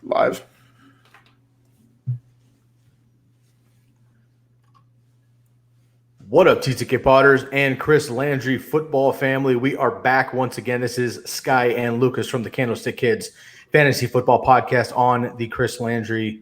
Live. What up, TTK Potters and Chris Landry football family? We are back once again. This is Sky and Lucas from the Candlestick Kids Fantasy Football Podcast on the Chris Landry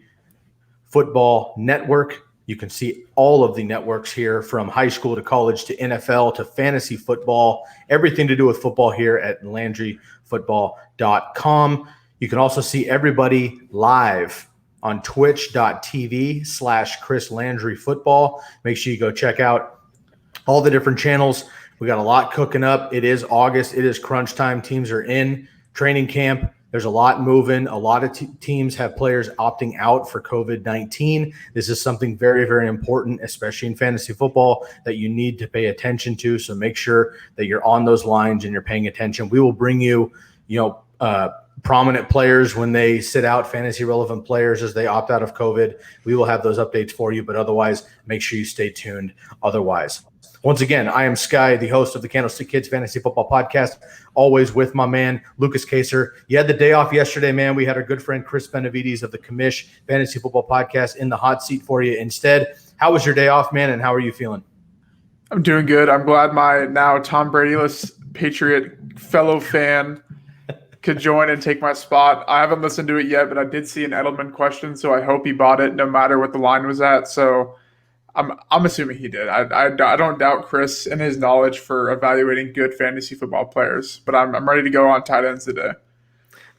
Football Network. You can see all of the networks here, from high school to college to NFL to fantasy football, everything to do with football here at LandryFootball.com. You can also see everybody live on twitch.tv/Chris Landry Football. Make sure you go check out all the different channels. We got a lot cooking up. It is August. It is crunch time. Teams are in training camp. There's a lot moving. A lot of teams have players opting out for COVID-19. This is something very, very important, especially in fantasy football, that you need to pay attention to. So make sure that you're on those lines and you're paying attention. We will bring you, prominent players when they sit out, fantasy relevant players as they opt out of COVID. We will have those updates for you, but otherwise, make sure you stay tuned otherwise. Once again, I am Sky, the host of the Candlestick Kids Fantasy Football Podcast, always with my man, Lucas Kaser. You had the day off yesterday, man. We had our good friend Chris Benavides of the Commish Fantasy Football Podcast in the hot seat for you instead. How was your day off, man, and how are you feeling? I'm doing good. I'm glad my now Tom Brady-less Patriot fellow fan could join and take my spot. I haven't listened to it yet, but I did see an Edelman question, so I hope he bought it no matter what the line was at. So I'm assuming he did. I don't doubt Chris and his knowledge for evaluating good fantasy football players, but I'm ready to go on tight ends today.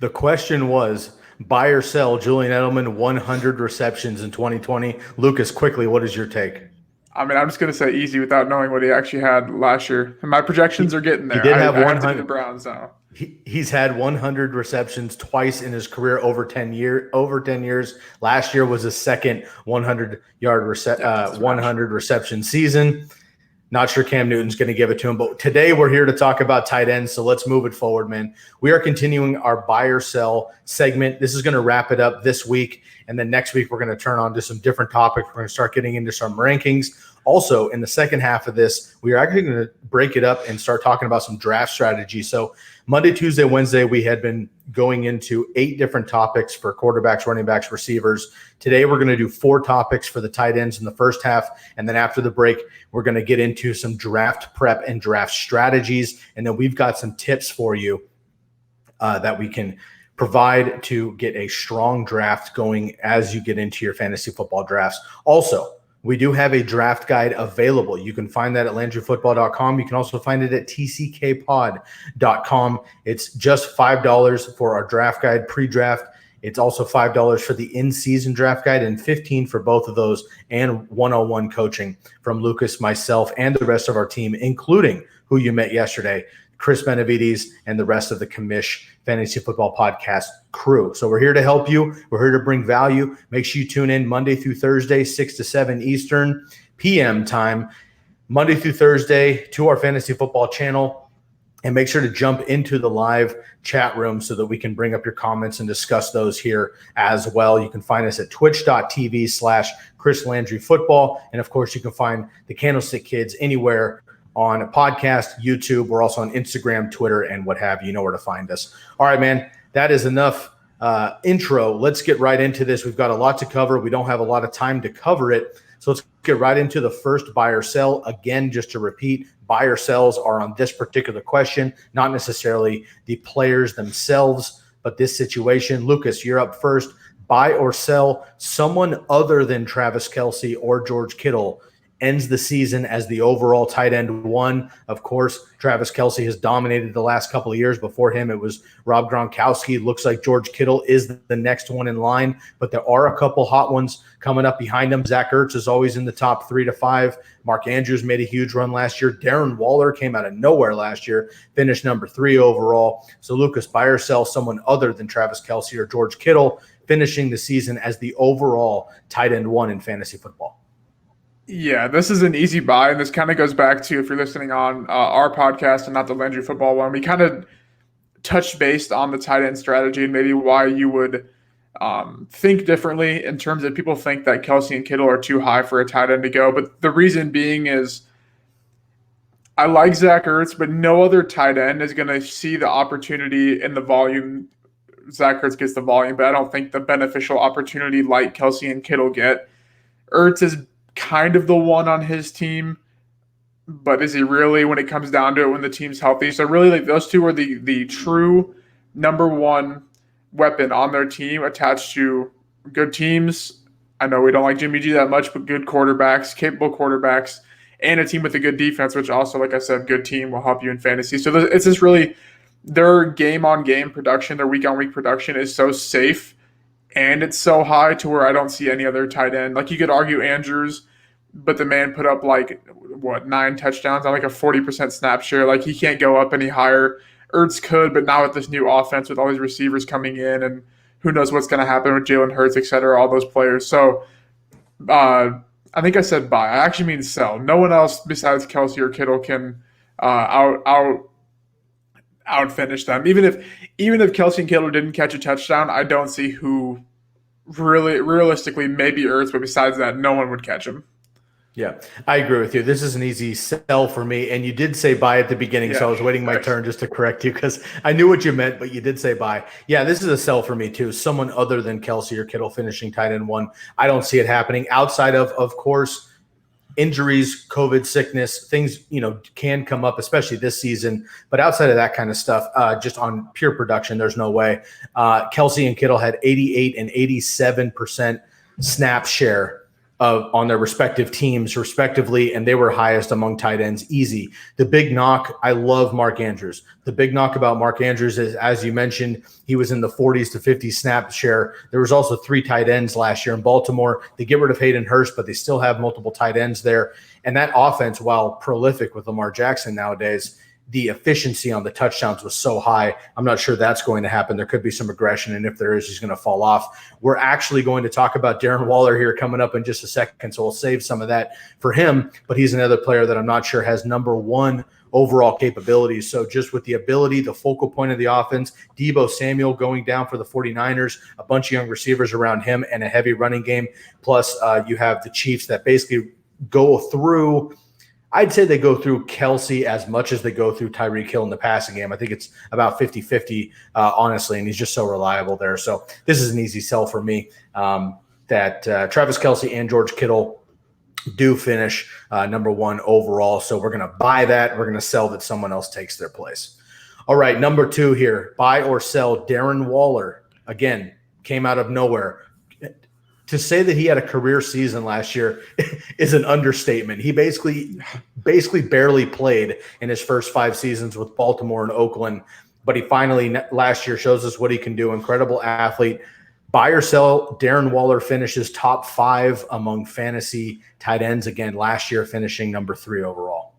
The question was, buy or sell Julian Edelman 100 receptions in 2020. Lucas, quickly, what is your take? I mean, I'm just going to say easy without knowing what he actually had last year. And my projections are getting there. He did have 100. I have the Browns now. He's had 100 receptions twice in his career over 10 years. Last year was his second 100 reception season. Not sure Cam Newton's going to give it to him, but today we're here to talk about tight ends, so let's move it forward, man. We are continuing our buy or sell segment. This is going to wrap it up this week, and then next week we're going to turn on to some different topics. We're going to start getting into some rankings. Also, in the second half of this, we are actually going to break it up and start talking about some draft strategy. So Monday, Tuesday, Wednesday, we had been going into 8 different topics for quarterbacks, running backs, receivers. Today, we're going to do 4 topics for the tight ends in the first half. And then after the break, we're going to get into some draft prep and draft strategies. And then we've got some tips for you that we can provide to get a strong draft going as you get into your fantasy football drafts. Also, we do have a draft guide available. You can find that at LandryFootball.com. You can also find it at TCKPod.com. It's just $5 for our draft guide pre-draft. It's also $5 for the in-season draft guide and $15 for both of those, and one-on-one coaching from Lucas, myself, and the rest of our team, including who you met yesterday, Chris Benavides, and the rest of the Commish Fantasy Football Podcast crew. So we're here to help you. We're here to bring value. Make sure you tune in Monday through Thursday, 6 to 7 Eastern PM time, Monday through Thursday, to our Fantasy Football channel. And make sure to jump into the live chat room so that we can bring up your comments and discuss those here as well. You can find us at twitch.tv/Chris Landry Football. And of course, you can find the Candlestick Kids anywhere on a podcast, YouTube. We're also on Instagram, Twitter, and what have you. You know where to find us. All right, man, that is enough intro. Let's get right into this. We've got a lot to cover. We don't have a lot of time to cover it. So let's get right into the first buy or sell. Again, just to repeat, buy or sells are on this particular question, not necessarily the players themselves, but this situation. Lucas, you're up first. Buy or sell someone other than Travis Kelce or George Kittle ends the season as the overall tight end 1. Of course, Travis Kelce has dominated the last couple of years. Before him, it was Rob Gronkowski. Looks like George Kittle is the next one in line, but there are a couple hot ones coming up behind him. Zach Ertz is always in the top 3 to 5. Mark Andrews made a huge run last year. Darren Waller came out of nowhere last year, finished number 3 overall. So, Lucas, buy or sell someone other than Travis Kelce or George Kittle finishing the season as the overall tight end 1 in fantasy football? Yeah, this is an easy buy, and this kind of goes back to, if you're listening on our podcast and not the Landry Football one, we kind of touched based on the tight end strategy and maybe why you would think differently in terms of people think that Kelce and Kittle are too high for a tight end to go. But the reason being is I like Zach Ertz, but no other tight end is going to see the opportunity and the volume Zach Ertz gets the volume, but I don't think the beneficial opportunity like Kelsey and Kittle get. Ertz is kind of the one on his team, but is he really when it comes down to it when the team's healthy? So really, like those two are the true number one weapon on their team attached to good teams. I know we don't like Jimmy G that much, but good quarterbacks, capable quarterbacks, and a team with a good defense, which also, like I said, good team will help you in fantasy. So it's just really their game-on-game production, their week-on-week production is so safe and it's so high to where I don't see any other tight end. Like you could argue Andrews, but the man put up 9 touchdowns on like a 40% snap share. Like he can't go up any higher. Ertz could, but now with this new offense with all these receivers coming in and who knows what's going to happen with Jalen Hurts, et cetera, all those players. So I think I said buy. I actually mean sell. No one else besides Kelsey or Kittle can outfinish them. Even if Kelsey and Kittle didn't catch a touchdown, I don't see who realistically maybe Ertz, but besides that, no one would catch him. Yeah, I agree with you. This is an easy sell for me. And you did say buy at the beginning, so I was waiting my turn just to correct you because I knew what you meant, but you did say buy. Yeah, this is a sell for me too. Someone other than Kelsey or Kittle finishing tight end 1. I don't see it happening outside of course, injuries, COVID, sickness, things, can come up, especially this season. But outside of that kind of stuff, just on pure production, there's no way. Kelsey and Kittle had 88 and 87% snap share on their respective teams, respectively, and they were highest among tight ends, easy. The big knock, I love Mark Andrews. The big knock about Mark Andrews is, as you mentioned, he was in the 40s to 50s snap share. There was also 3 tight ends last year in Baltimore. They get rid of Hayden Hurst, but they still have multiple tight ends there. And that offense, while prolific with Lamar Jackson nowadays, the efficiency on the touchdowns was so high. I'm not sure that's going to happen. There could be some regression, and if there is, he's going to fall off. We're actually going to talk about Darren Waller here coming up in just a second, so we'll save some of that for him. But he's another player that I'm not sure has number 1 overall capabilities. So just with the ability, the focal point of the offense, Deebo Samuel going down for the 49ers, a bunch of young receivers around him, and a heavy running game. Plus, you have the Chiefs that basically go through – I'd say they go through Kelsey as much as they go through Tyreek Hill in the passing game. I think it's about 50-50, honestly, and he's just so reliable there. So this is an easy sell for me that Travis Kelsey and George Kittle do finish number 1 overall. So we're going to buy that. We're going to sell that someone else takes their place. All right, number 2 here, buy or sell Darren Waller. Again, came out of nowhere. To say that he had a career season last year is an understatement. He basically barely played in his first 5 seasons with Baltimore and Oakland, but he finally last year shows us what he can do. Incredible athlete. Buy or sell, Darren Waller finishes top 5 among fantasy tight ends again last year, finishing number 3 overall.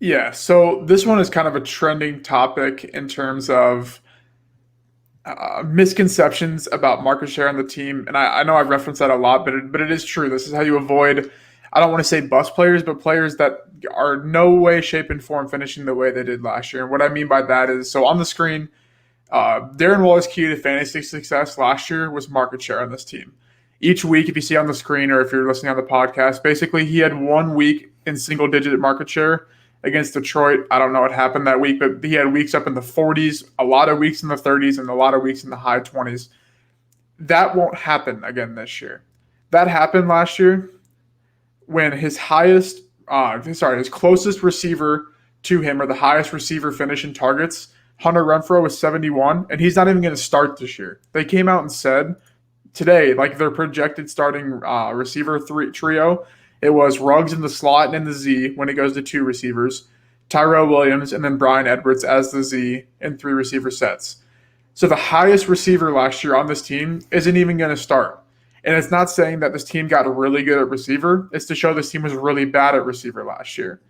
Yeah, so this one is kind of a trending topic in terms of misconceptions about market share on the team. And I know I've referenced that a lot, but it is true. This is how you avoid, I don't want to say bust players, but players that are no way, shape, and form finishing the way they did last year. And what I mean by that is, so on the screen, Darren Waller's key to fantasy success last year was market share on this team. Each week, if you see on the screen or if you're listening on the podcast, basically he had 1 week in single-digit market share against Detroit. I don't know what happened that week, but he had weeks up in the 40s, a lot of weeks in the 30s, and a lot of weeks in the high 20s. That won't happen again this year. That happened last year when his closest receiver to him, or the highest receiver finish in targets, Hunter Renfrow, was 71, and he's not even going to start this year. They came out and said today, like their projected starting receiver trio, it was Ruggs in the slot and in the Z when it goes to 2 receivers, Tyrell Williams, and then Bryan Edwards as the Z in 3 receiver sets. So the highest receiver last year on this team isn't even going to start. And it's not saying that this team got really good at receiver. It's to show this team was really bad at receiver last year.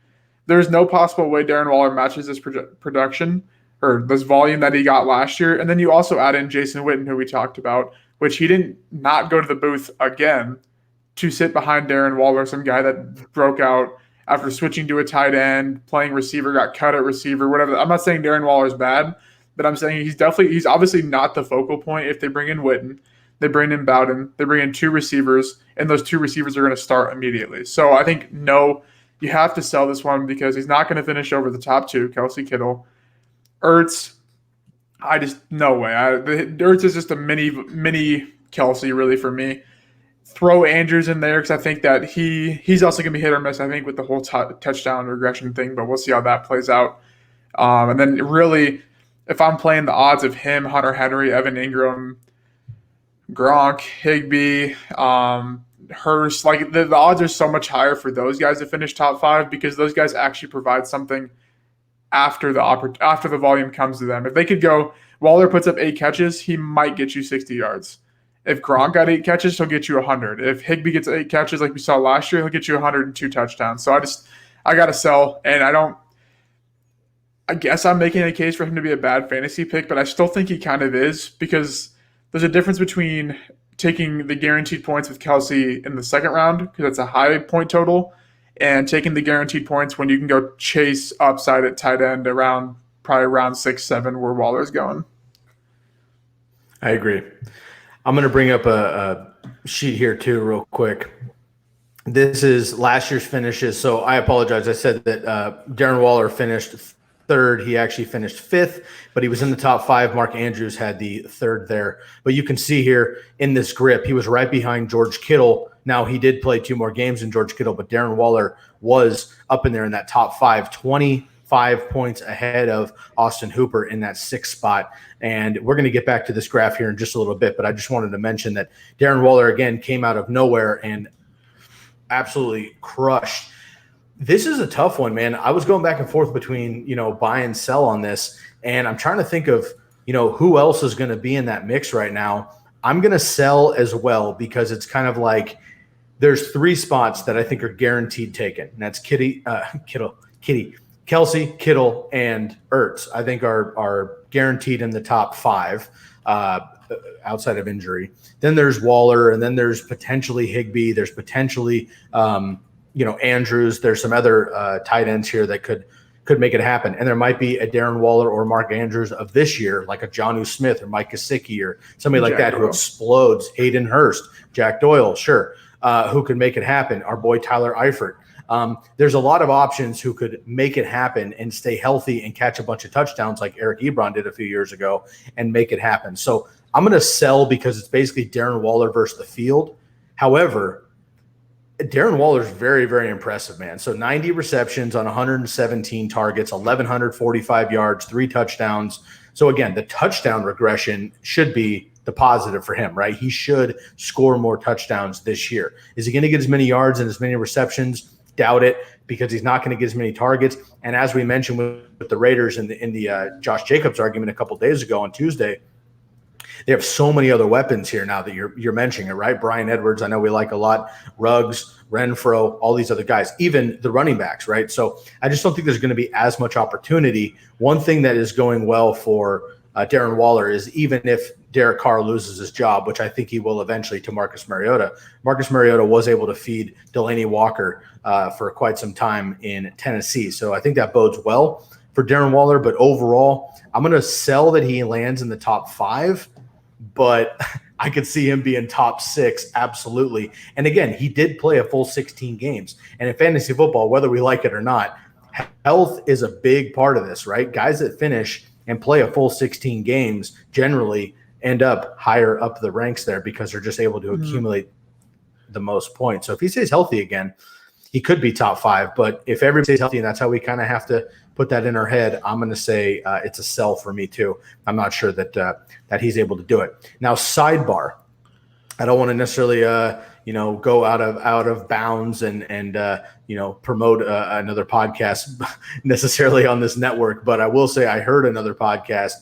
There's no possible way Darren Waller matches this production or this volume that he got last year. And then you also add in Jason Witten, who we talked about, which he didn't not go to the booth again to sit behind Darren Waller, some guy that broke out after switching to a tight end, playing receiver, got cut at receiver, whatever. I'm not saying Darren Waller's bad, but I'm saying he's obviously not the focal point. If they bring in Witten, they bring in Bowden, they bring in 2 receivers, and those 2 receivers are going to start immediately. So I think, no, you have to sell this one because he's not going to finish over the top 2, Kelsey, Kittle. Ertz, I just no way. Ertz is just a mini Kelsey really for me. Throw Andrews in there because I think that he's also gonna be hit or miss. I think with the whole touchdown regression thing, but we'll see how that plays out. And then really, if I'm playing the odds of him, Hunter Henry, Evan Ingram, Gronk, Higbee, Hurst, like the odds are so much higher for those guys to finish top five because those guys actually provide something after the volume comes to them. If they could go, Waller puts up 8 catches, he might get you 60 yards. If Gronk got 8 catches, he'll get you 100. If Higbee gets 8 catches like we saw last year, he'll get you 102 touchdowns. So I got to sell, and I guess I'm making a case for him to be a bad fantasy pick, but I still think he kind of is because there's a difference between taking the guaranteed points with Kelsey in the second round because that's a high point total, and taking the guaranteed points when you can go chase upside at tight end around probably round 6, 7 where Waller's going. I agree. I'm going to bring up a sheet here too real quick. This is last year's finishes. So I apologize. I said that Darren Waller finished third. He actually finished fifth, but he was in the top five. Mark Andrews had the third there. But you can see here in this grip, he was right behind George Kittle. Now, he did play 2 more games than George Kittle, but Darren Waller was up in there in that top five, 25 points ahead of Austin Hooper in that 6th spot. And we're going to get back to this graph here in just a little bit, but I just wanted to mention that Darren Waller, again, came out of nowhere and absolutely crushed. This is a tough one, man. I was going back and forth between, buy and sell on this, and I'm trying to think of, who else is going to be in that mix right now. I'm going to sell as well because it's kind of like there's 3 spots that I think are guaranteed taken, and that's Kelsey, Kittle, and Ertz. I think are guaranteed in the top 5 outside of injury. Then there's Waller, and then there's potentially Higbee. There's potentially Andrews. There's some other tight ends here that could make it happen. And there might be a Darren Waller or Mark Andrews of this year, like a Jonnu Smith or Mike Gesicki or somebody like that who explodes. Hayden Hurst, Jack Doyle, sure, who could make it happen. Our boy Tyler Eifert. There's a lot of options who could make it happen and stay healthy and catch a bunch of touchdowns like Eric Ebron did a few years ago and make it happen. So I'm going to sell because it's basically Darren Waller versus the field. However, Darren Waller is very, very impressive, man. So 90 receptions on 117 targets, 1,145 yards, 3 touchdowns. So again, the touchdown regression should be the positive for him, right? He should score more touchdowns this year. Is he going to get as many yards and as many receptions? Doubt it, because he's not going to get as many targets. And as we mentioned with the Raiders in the Josh Jacobs argument a couple of days ago on Tuesday, they have so many other weapons here now that you're mentioning it, right? Bryan Edwards, I know we like a lot. Ruggs, Renfro, all these other guys, even the running backs, right? So I just don't think there's going to be as much opportunity. One thing that is going well for Darren Waller is even if Derek Carr loses his job, which I think he will eventually to Marcus Mariota. Marcus Mariota was able to feed Delaney Walker for quite some time in Tennessee. So I think that bodes well for Darren Waller. But overall, I'm going to sell that he lands in the top 5. But I could see him being top 6, absolutely. And again, he did play a full 16 games. And in fantasy football, whether we like it or not, health is a big part of this, right? Guys that finish and play a full 16 games generally end up higher up the ranks there because they're just able to accumulate the most points. So if he stays healthy again, he could be top 5. But if everybody stays healthy, and that's how we kind of have to put that in our head, I'm going to say it's a sell for me too. I'm not sure that that he's able to do it. Now, sidebar, I don't want to necessarily go out of bounds and promote another podcast necessarily on this network, but I will say I heard another podcast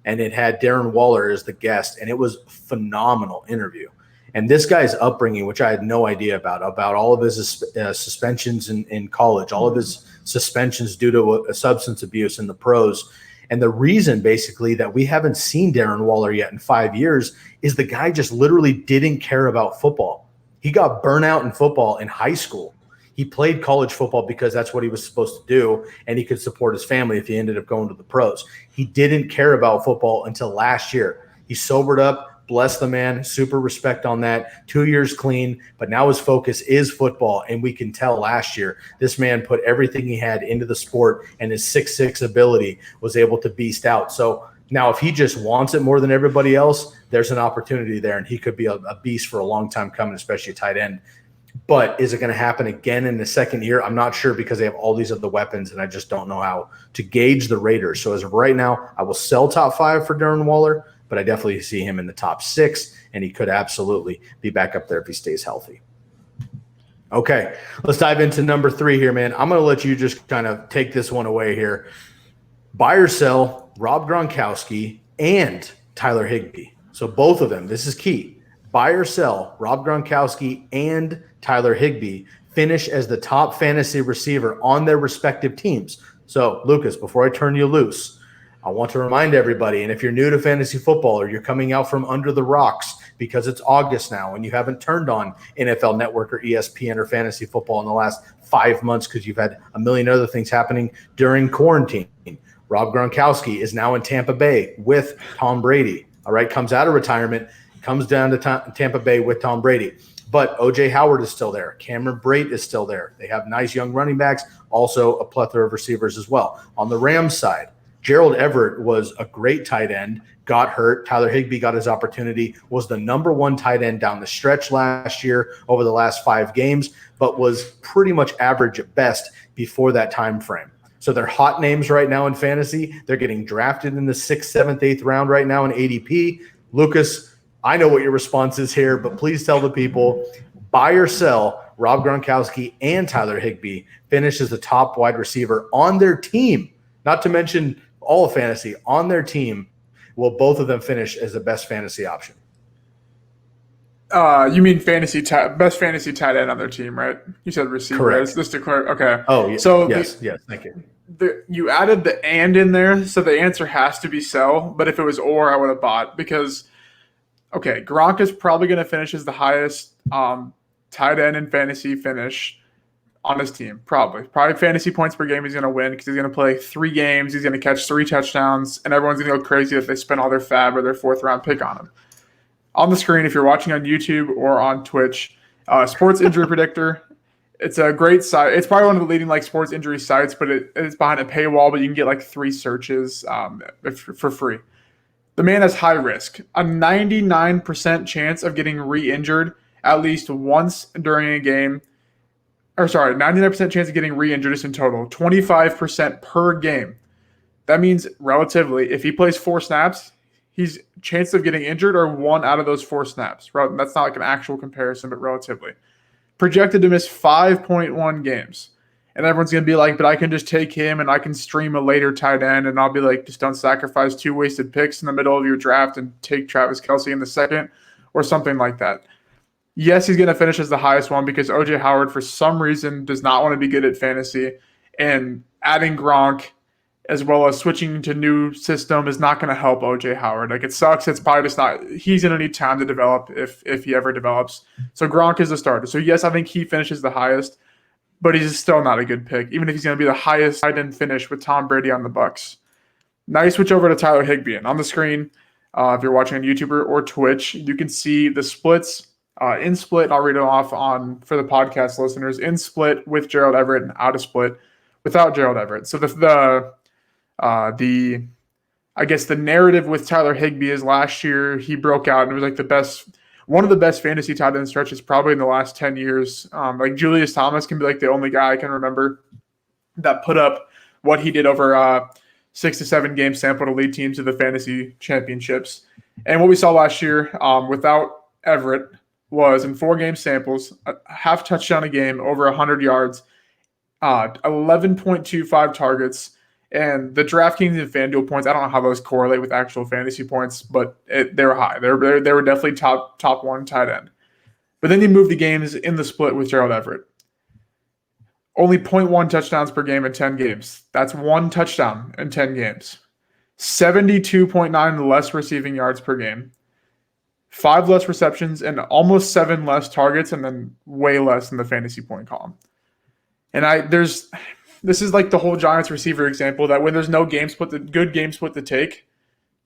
and it had Darren Waller as the guest, and it was a phenomenal interview. And this guy's upbringing, which I had no idea about all of his suspensions in college, all of his suspensions due to a substance abuse in the pros. And the reason basically that we haven't seen Darren Waller yet in 5 years is the guy just literally didn't care about football. He got burnout in football in high school. He played college football because that's what he was supposed to do, and he could support his family if he ended up going to the pros. He didn't care about football until last year. He sobered up. Bless the man, super respect on that. 2 years clean, but now his focus is football, and we can tell last year this man put everything he had into the sport, and his 6'6" ability was able to beast out. So Now, if he just wants it more than everybody else, there's an opportunity there, and he could be a beast for a long time coming, especially a tight end. But is it going to happen again in the second year? I'm not sure because they have all these other weapons, and I just don't know how to gauge the Raiders. So as of right now, I will sell top 5 for Darren Waller, but I definitely see him in the top 6, and he could absolutely be back up there if he stays healthy. Okay, let's dive into number 3 here, man. I'm going to let you just kind of take this one away here. Buy or sell Rob Gronkowski and Tyler Higbee. So both of them, this is key. Buy or sell Rob Gronkowski and Tyler Higbee finish as the top fantasy receiver on their respective teams. So, Lucas, before I turn you loose, I want to remind everybody, and if you're new to fantasy football or you're coming out from under the rocks because it's August now and you haven't turned on NFL Network or ESPN or fantasy football in the last 5 months because you've had a million other things happening during quarantine, Rob Gronkowski is now in Tampa Bay with Tom Brady. All right, comes out of retirement, comes down to Tampa Bay with Tom Brady. But O.J. Howard is still there. Cameron Brate is still there. They have nice young running backs, also a plethora of receivers as well. On the Rams side, Gerald Everett was a great tight end, got hurt. Tyler Higbee got his opportunity, was the number 1 tight end down the stretch last year over the last 5 games, but was pretty much average at best before that time frame. So they're hot names right now in fantasy. They're getting drafted in the 6th, 7th, 8th round right now in ADP. Lucas, I know what your response is here, but please tell the people, buy or sell Rob Gronkowski and Tyler Higbee finish as the top wide receiver on their team, not to mention all of fantasy, on their team. Will both of them finish as the best fantasy option? You mean best fantasy tight end on their team, right? You said receiver. Correct. Just to clarify. Okay. Oh, yeah. So yes, thank you. You added the and in there, so the answer has to be sell. But if it was or, I would have bought because, okay, Gronk is probably going to finish as the highest tight end in fantasy finish on his team. Probably fantasy points per game he's going to win because he's going to play 3 games. He's going to catch 3 touchdowns, and everyone's going to go crazy if they spend all their fab or their 4th round pick on him. On the screen, if you're watching on YouTube or on Twitch, Sports Injury Predictor. It's a great site. It's probably one of the leading sports injury sites, but it's behind a paywall. But you can get 3 searches for free. The man has high risk, a 99% chance of getting re-injured at least once during a game. 99% chance of getting re-injured just in total, 25% per game. That means relatively, if he plays 4 snaps, his chance of getting injured are 1 out of those 4 snaps. That's not an actual comparison, but relatively. Projected to miss 5.1 games. And everyone's going to be like, but I can just take him and I can stream a later tight end. And I'll be like, just don't sacrifice 2 wasted picks in the middle of your draft and take Travis Kelce in the second or something like that. Yes, he's going to finish as the highest one because O.J. Howard, for some reason, does not want to be good at fantasy. And adding Gronk as well as switching to new system is not going to help O.J. Howard. It sucks. It's probably just not. He's going to need time to develop if he ever develops. So Gronk is the starter. So yes, I think he finishes the highest, but he's still not a good pick, even if he's going to be the highest tight end finish with Tom Brady on the Bucs. Now you switch over to Tyler Higbee. And on the screen, if you're watching on YouTube or Twitch, you can see the splits. In split, I'll read it off for the podcast listeners. In split with Gerald Everett and out of split without Gerald Everett. So the narrative with Tyler Higbee is last year he broke out and it was one of the best fantasy tight end stretches probably in the last 10 years. Julius Thomas can be the only guy I can remember that put up what he did over 6 to 7 game sample to lead teams to the fantasy championships. And what we saw last year without Everett was in 4 game samples, a half touchdown a game, over 100 yards, 11.25 targets, and the DraftKings and FanDuel points. I don't know how those correlate with actual fantasy points, but they were high. They were definitely top 1 tight end. But then you move the games in the split with Gerald Everett. Only 0.1 touchdowns per game in 10 games. That's 1 touchdown in 10 games. 72.9 less receiving yards per game. 5 less receptions and almost 7 less targets, and then way less in the fantasy point column. And this is the whole Giants receiver example that when there's no good game split to take,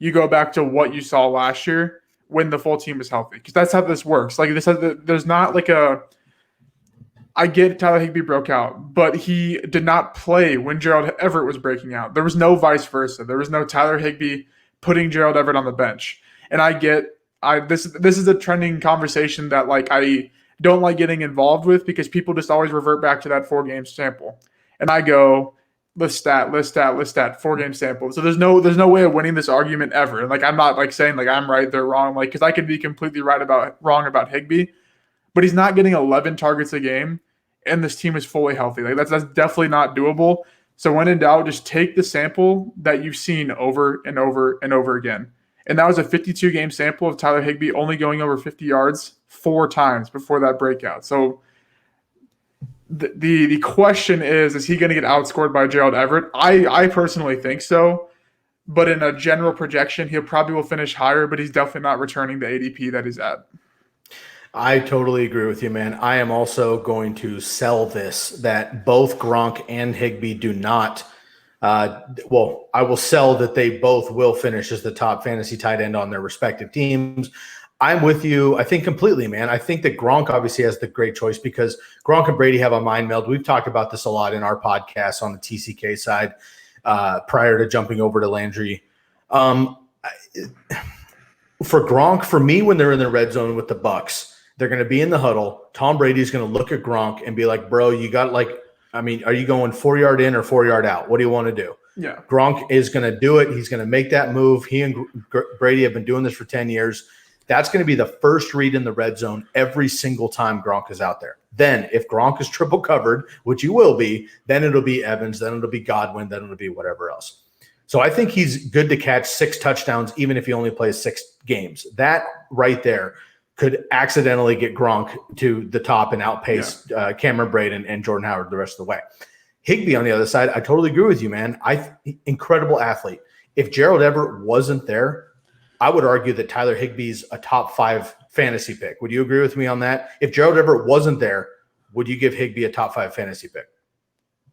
you go back to what you saw last year when the full team is healthy, because that's how this works. There's not I get Tyler Higbee broke out, but he did not play when Gerald Everett was breaking out. There was no vice versa. There was no Tyler Higbee putting Gerald Everett on the bench. And this is a trending conversation that like I don't like getting involved with because people just always revert back to that 4-game sample. And I go, list stat, 4-game sample. So there's no way of winning this argument ever. And like I'm not like saying like I'm right, they're wrong, like because I could be completely wrong about Higbee, but he's not getting 11 targets a game, and this team is fully healthy. Like that's definitely not doable. So when in doubt, just take the sample that you've seen over and over and over again. And that was a 52-game sample of Tyler Higbee only going over 50 yards 4 times before that breakout. So the question is he going to get outscored by Gerald Everett? I personally think so. But in a general projection, he'll probably will finish higher, but he's definitely not returning the ADP that he's at. I totally agree with you, man. I am also going to sell this that both Gronk and Higbee do not. I will sell that they both will finish as the top fantasy tight end on their respective teams. I'm with you, I think, completely, man. I think that Gronk obviously has the great choice because Gronk and Brady have a mind meld. We've talked about this a lot in our podcast on the TCK side prior to jumping over to Landry. For Gronk, for me, when they're in the red zone with the Bucs, they're going to be in the huddle. Tom Brady's going to look at Gronk and be like, bro, you got are you going 4-yard in or 4-yard out? What do you want to do? Yeah. Gronk is going to do it. He's going to make that move. He and Brady have been doing this for 10 years. That's going to be the first read in the red zone every single time Gronk is out there. Then if Gronk is triple covered, which he will be, then it'll be Evans, then it'll be Godwin, then it'll be whatever else. So I think he's good to catch 6 touchdowns, even if he only plays 6 games. That right there could accidentally get Gronk to the top and outpace Cameron Brate and Jordan Howard the rest of the way. Higbee on the other side, I totally agree with you, man. Incredible athlete. If Gerald Everett wasn't there, I would argue that Tyler Higbee's a top 5 fantasy pick. Would you agree with me on that? If Gerald Everett wasn't there, would you give Higbee a top 5 fantasy pick?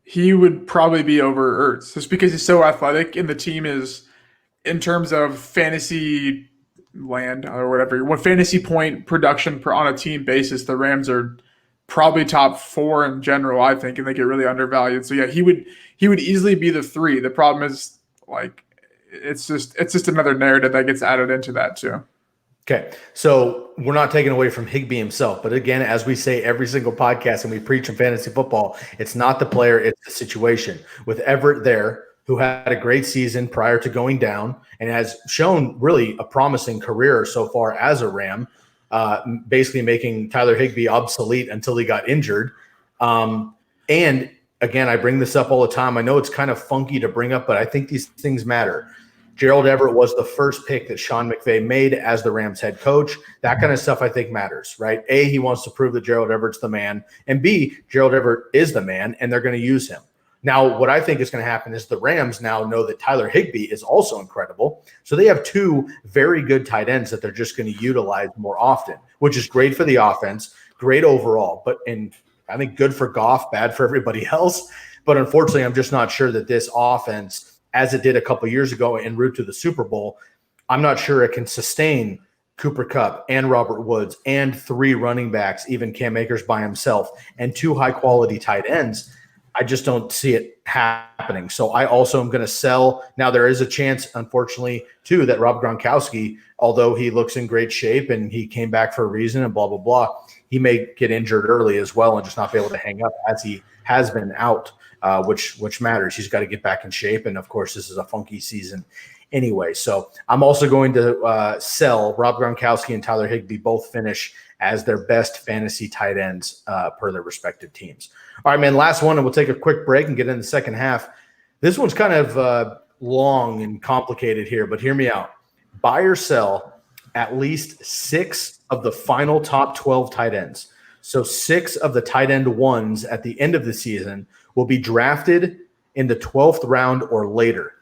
He would probably be over Ertz just because he's so athletic and the team is, in terms of fantasy land or whatever, what fantasy point production on a team basis, the Rams are probably top 4 in general, I think, and they get really undervalued. So yeah, he would easily be the 3. The problem is like it's just another narrative that gets added into that too. Okay, so we're not taking away from Higbee himself, but again, as we say every single podcast and we preach in fantasy football, it's not the player, it's the situation. With Everett there, who had a great season prior to going down and has shown really a promising career so far as a Ram, basically making Tyler Higbee obsolete until he got injured. And again, I bring this up all the time. I know it's kind of funky to bring up, but I think these things matter. Gerald Everett was the first pick that Sean McVay made as the Rams head coach. That kind of stuff I think matters, right? A, he wants to prove that Gerald Everett's the man. And B, Gerald Everett is the man, and they're going to use him. Now, what I think is going to happen is the Rams now know that Tyler Higbee is also incredible. So they have 2 very good tight ends that they're just going to utilize more often, which is great for the offense, great overall. And I think good for Goff, bad for everybody else. But unfortunately, I'm just not sure that this offense, as it did a couple years ago en route to the Super Bowl, I'm not sure it can sustain Cooper Kupp and Robert Woods and 3 running backs, even Cam Akers by himself, and 2 high-quality tight ends. I just don't see it happening. So I also am going to sell. Now, there is a chance, unfortunately, too, that Rob Gronkowski, although he looks in great shape and he came back for a reason and blah, blah, blah, he may get injured early as well and just not be able to hang up as he has been out. Which matters. He's got to get back in shape. And, of course, this is a funky season anyway. So I'm also going to sell Rob Gronkowski and Tyler Higbee both finish as their best fantasy tight ends per their respective teams. All right, man, last one, and we'll take a quick break and get in the second half. This one's kind of long and complicated here, but hear me out. Buy or sell at least 6 of the final top 12 tight ends. So 6 of the tight end ones at the end of the season will be drafted in the 12th round or later.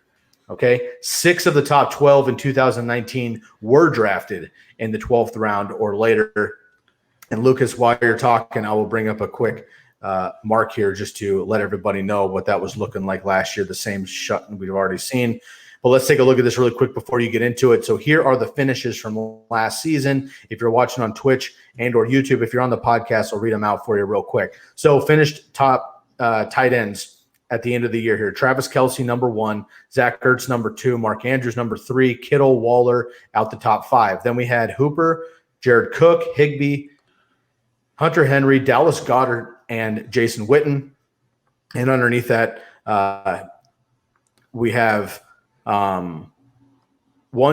Okay, 6 of the top 12 in 2019 were drafted in the 12th round or later. And Lucas, while you're talking, I will bring up a quick mark here just to let everybody know what that was looking like last year, the same shut we've already seen. But let's take a look at this really quick before you get into it. So here are the finishes from last season. If you're watching on Twitch and or YouTube, if you're on the podcast, I'll read them out for you real quick. So finished top tight ends at the end of the year here. Travis Kelce, number 1, Zach Ertz, number 2, Mark Andrews, number 3, Kittle, Waller out the top 5. Then we had Hooper, Jared Cook, Higbee, Hunter Henry, Dallas Goedert, and Jason Witten. And underneath that, we have 1,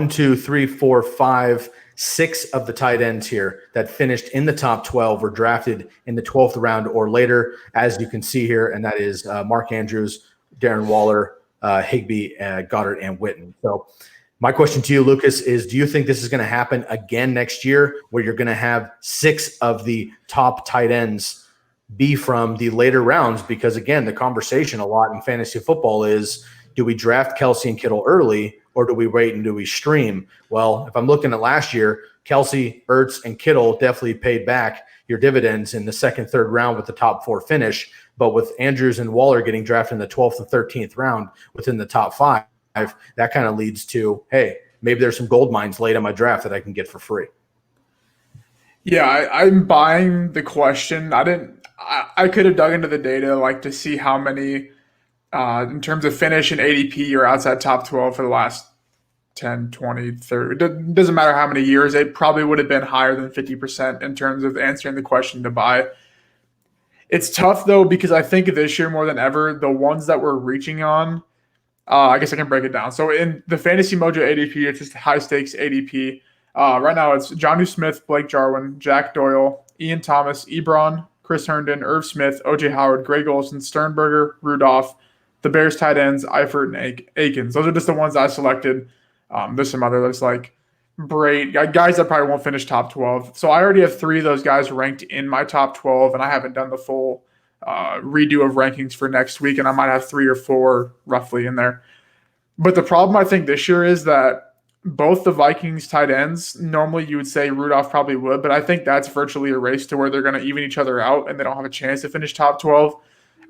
2, 3, 4, 5, 6 of the tight ends here that finished in the top 12 were drafted in the 12th round or later, as you can see here, and that is Mark Andrews, Darren Waller, Higbee, Goddard, and Witten. So my question to you, Lucas, is do you think this is going to happen again next year where you're going to have 6 of the top tight ends be from the later rounds? Because, again, the conversation a lot in fantasy football is, do we draft Kelce and Kittle early or do we wait and do we stream? Well, if I'm looking at last year, Kelce, Ertz, and Kittle definitely paid back your dividends in the 2nd, 3rd round with the top 4 finish. But with Andrews and Waller getting drafted in the 12th and 13th round within the top 5, that kind of leads to, hey, maybe there's some gold mines late on my draft that I can get for free. Yeah, I'm buying the question. I could have dug into the data like to see how many in terms of finish and ADP you're outside top 12 for the last 10, 20, 30. It doesn't matter how many years. It probably would have been higher than 50% in terms of answering the question to buy. It's tough, though, because I think this year more than ever, the ones that we're reaching on, I guess I can break it down. So in the Fantasy Mojo ADP, it's just high stakes ADP. Right now it's Jonnu Smith, Blake Jarwin, Jack Doyle, Ian Thomas, Ebron, Chris Herndon, Irv Smith, OJ Howard, Greg Olsen, Sternberger, Rudolph, the Bears tight ends, Eifert and Akins. Those are just the ones I selected. There's some other that's like Braid, guys that probably won't finish top 12. So I already have 3 of those guys ranked in my top 12, and I haven't done the full redo of rankings for next week, and I might have 3 or 4 roughly in there. But the problem I think this year is that both the Vikings tight ends, normally you would say Rudolph probably would, but I think that's virtually a race to where they're going to even each other out and they don't have a chance to finish top 12.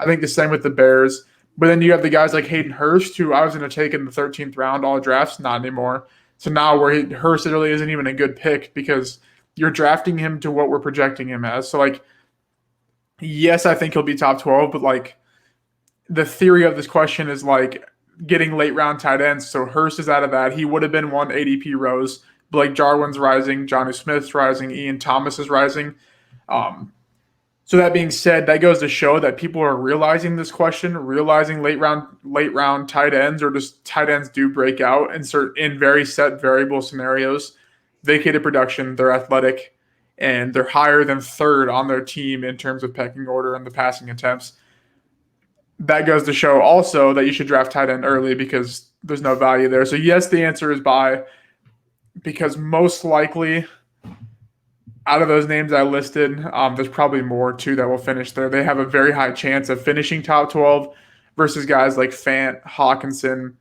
I think the same with the Bears. But then you have the guys like Hayden Hurst, who I was going to take in the 13th round, all drafts, not anymore. So now where Hurst really isn't even a good pick because you're drafting him to what we're projecting him as. So, like, yes, I think he'll be top 12, but, like, the theory of this question is, like, getting late round tight ends. So Hurst is out of that. He would have been 1 ADP rose. Blake Jarwin's rising. Jonnu Smith's rising. Ian Thomas is rising. So that being said, that goes to show that people are realizing this question, realizing late round tight ends or just tight ends do break out in very set variable scenarios. Vacated production, they're athletic, and they're higher than 3rd on their team in terms of pecking order and the passing attempts. That goes to show also that you should draft tight end early because there's no value there. So yes, the answer is buy, because most likely out of those names I listed, there's probably more too that will finish there. They have a very high chance of finishing top 12 versus guys like Fant, Hawkinson.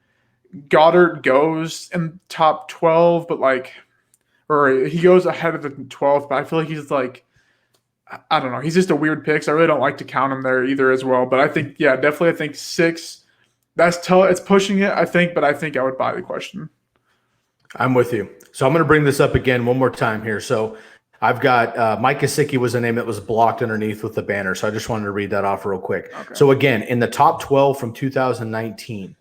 Goddard goes in top 12, but he goes ahead of the 12th, but I feel like he's like, I don't know. He's just a weird pick, so I really don't like to count him there either as well. But I think, yeah, definitely I think 6. It's pushing it, I think, but I think I would buy the question. I'm with you. So I'm going to bring this up again one more time here. So I've got Mike Gesicki was a name that was blocked underneath with the banner. So I just wanted to read that off real quick. Okay. So again, in the top 12 from 2019,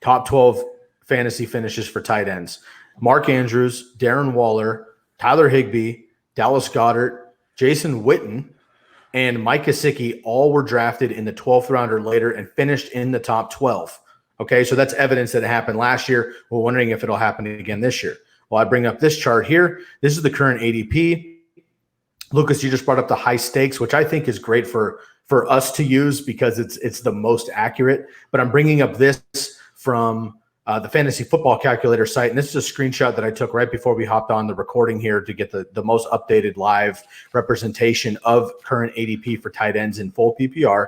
top 12 fantasy finishes for tight ends, Mark Andrews, Darren Waller, Tyler Higbee, Dallas Goedert, Jason Witten, and Mike Gesicki all were drafted in the 12th round or later and finished in the top 12. Okay, so that's evidence that it happened last year. We're wondering if it'll happen again this year. Well, I bring up this chart here. This is the current ADP. Lucas, you just brought up the high stakes, which I think is great for us to use because it's the most accurate. But I'm bringing up this from the Fantasy Football Calculator site, and this is a screenshot that I took right before we hopped on the recording here to get the most updated live representation of current ADP for tight ends in full PPR.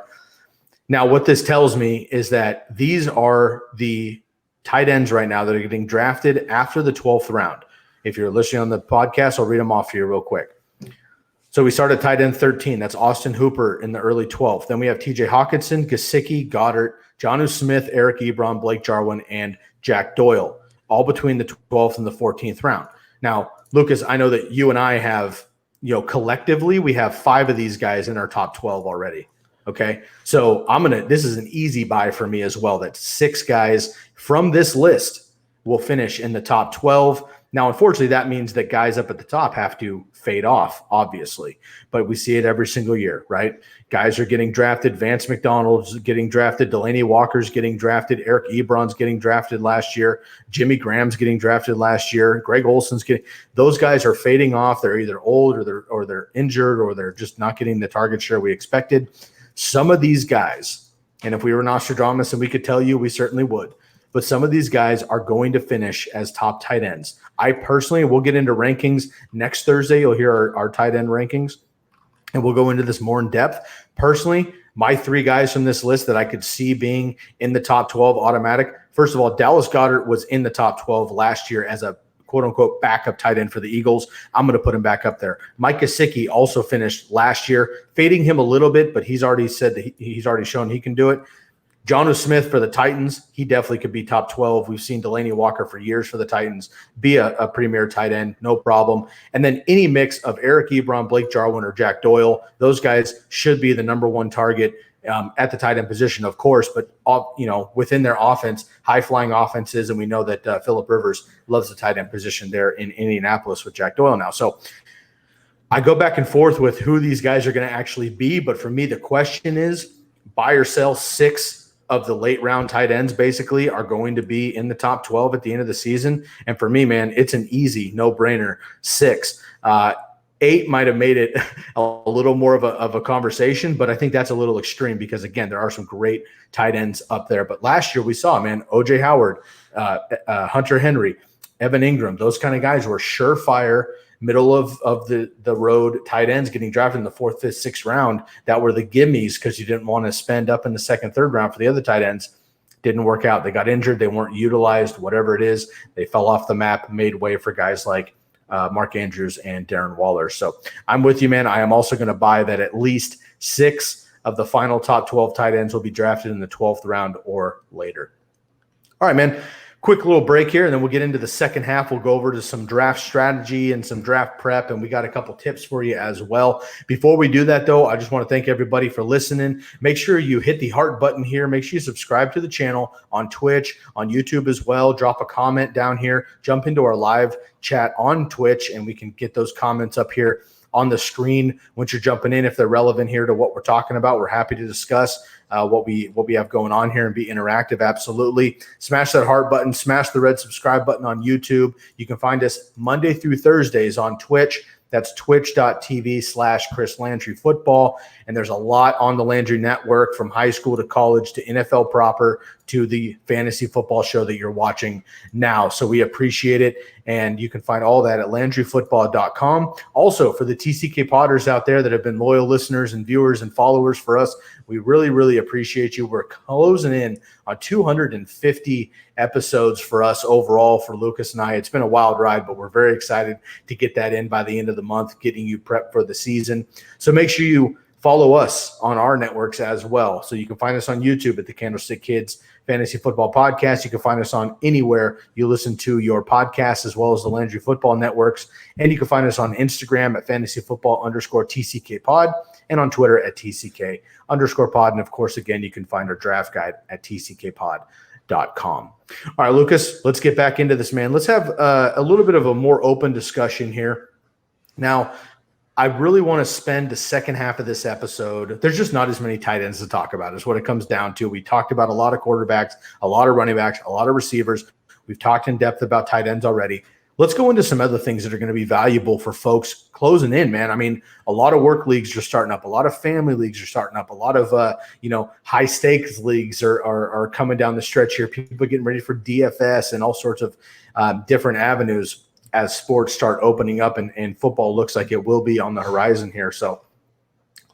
Now, what this tells me is that these are the tight ends right now that are getting drafted after the 12th round. If you're listening on the podcast, I'll read them off for you real quick. So we start at tight end 13. That's Austin Hooper in the early 12th. Then we have TJ Hawkinson, Gesicki, Goddard, Jonnu Smith, Eric Ebron, Blake Jarwin, and Jack Doyle, all between the 12th and the 14th round. Now, Lucas, I know that you and I have, collectively, we have 5 of these guys in our top 12 already. Okay. So this is an easy buy for me as well. That 6 guys from this list will finish in the top 12. Now, unfortunately, that means that guys up at the top have to fade off, obviously, but we see it every single year, right? Guys are getting drafted. Vance McDonald's getting drafted. Delaney Walker's getting drafted. Eric Ebron's getting drafted last year. Jimmy Graham's getting drafted last year. Greg Olson's getting. Those guys are fading off. They're either old or they're injured or they're just not getting the target share we expected. Some of these guys, and if we were Nostradamus and we could tell you, we certainly would. But some of these guys are going to finish as top tight ends. I personally, we'll get into rankings next Thursday. You'll hear our tight end rankings, and we'll go into this more in depth. Personally, my 3 guys from this list that I could see being in the top 12 automatic. First of all, Dallas Goedert was in the top 12 last year as a quote-unquote backup tight end for the Eagles. I'm going to put him back up there. Mike Gesicki also finished last year, fading him a little bit, but he's already said that he's already shown he can do it. Jonnu Smith for the Titans, he definitely could be top 12. We've seen Delaney Walker for years for the Titans be a premier tight end, no problem. And then any mix of Eric Ebron, Blake Jarwin, or Jack Doyle, those guys should be the number 1 target at the tight end position, of course, but within their offense, high-flying offenses, and we know that Phillip Rivers loves the tight end position there in Indianapolis with Jack Doyle now. So I go back and forth with who these guys are going to actually be, but for me, the question is buy or sell. 6 of the late round tight ends basically are going to be in the top 12 at the end of the season. And for me, man, it's an easy no-brainer 6. 8 might have made it a little more of a conversation, but I think that's a little extreme because, again, there are some great tight ends up there. But last year we saw, man, O.J. Howard, Hunter Henry, Evan Ingram, those kind of guys were surefire middle of the road tight ends getting drafted in the 4th, 5th, 6th round that were the gimmies because you didn't want to spend up in the 2nd, 3rd round for the other tight ends. Didn't work out. They got injured. They weren't utilized, whatever it is. They fell off the map, made way for guys like Mark Andrews and Darren Waller. So I'm with you, man. I am also going to buy that at least 6 of the final top 12 tight ends will be drafted in the 12th round or later. All right, man. Quick little break here, and then we'll get into the second half. We'll go over to some draft strategy and some draft prep, and we got a couple tips for you as well. Before we do that, though, I just want to thank everybody for listening. Make sure you hit the heart button here. Make sure you subscribe to the channel on Twitch, on YouTube as well. Drop a comment down here. Jump into our live chat on Twitch, and we can get those comments up here on the screen once you're jumping in. If they're relevant here to what we're talking about, we're happy to discuss what we have going on here and be interactive. Absolutely. Smash that heart button, smash the red subscribe button on YouTube. You can find us Monday through Thursdays on Twitch. That's twitch.tv/Chris Landry Football. And there's a lot on the Landry Network from high school to college to NFL proper to the fantasy football show that you're watching now. So we appreciate it. And you can find all that at LandryFootball.com. Also, for the TCK Potters out there that have been loyal listeners and viewers and followers for us, we really, really appreciate you. We're closing in on 250 episodes for us overall for Lucas and I. It's been a wild ride, but we're very excited to get that in by the end of the month, getting you prepped for the season. So make sure you follow us on our networks as well. So you can find us on YouTube at the Candlestick Kids Fantasy Football Podcast. You can find us on anywhere you listen to your podcasts, as well as the Landry Football Networks. And you can find us on Instagram at fantasyfootball_TCK Pod and on Twitter at TCK_pod. And of course, again, you can find our draft guide at TCKpod.com. All right, Lucas, let's get back into this, man. Let's have a little bit of a more open discussion here. Now, I really want to spend the second half of this episode. There's just not as many tight ends to talk about is what it comes down to. We talked about a lot of quarterbacks, a lot of running backs, a lot of receivers. We've talked in depth about tight ends already. Let's go into some other things that are going to be valuable for folks closing in, man. I mean, a lot of work leagues are starting up. A lot of family leagues are starting up. A lot of, high stakes leagues are coming down the stretch here. People are getting ready for DFS and all sorts of different avenues as sports start opening up and football looks like it will be on the horizon here. So